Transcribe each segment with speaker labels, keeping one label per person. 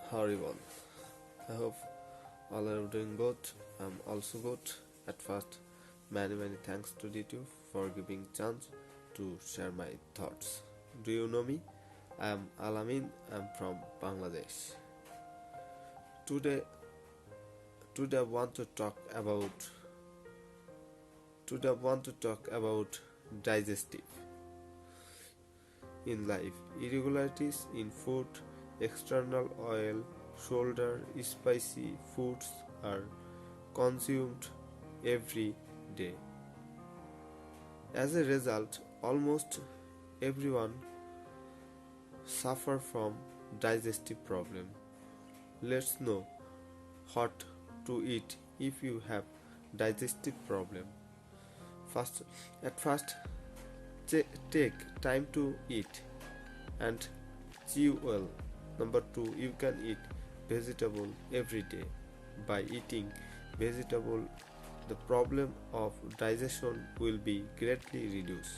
Speaker 1: Horrible. I hope all are doing good. I'm also good. At first, many thanks to YouTube for giving chance to share my thoughts. Do you know me? I am Alamin. I'm from Bangladesh. Today, today I want to talk about digestive in life, irregularities in food, external oil, shoulder, spicy foods are consumed every day. As a result, almost everyone suffer from digestive problem. Let's know what to eat if you have digestive problem. At first, take time to eat and chew well. Number 2, you can eat vegetable every day. By eating vegetable, the problem of digestion will be greatly reduced.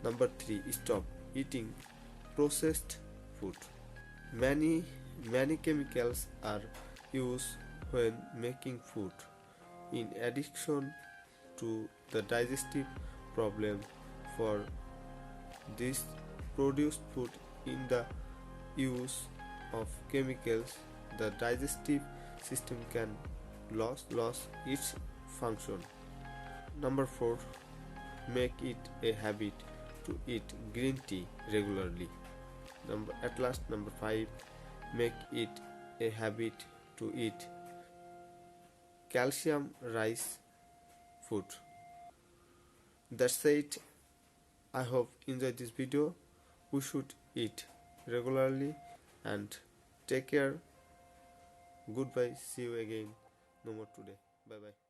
Speaker 1: Number 3, stop eating processed food. Many chemicals are used when making food. In addition to the digestive problem for this produced food, in the use of chemicals, the digestive system can lose its function. Number 4, make it a habit to eat green tea regularly. Number 5, make it a habit to eat calcium rice food. That's it. I hope you enjoyed this video. We should eat regularly and take care. Goodbye. See you again. No more today. Bye bye.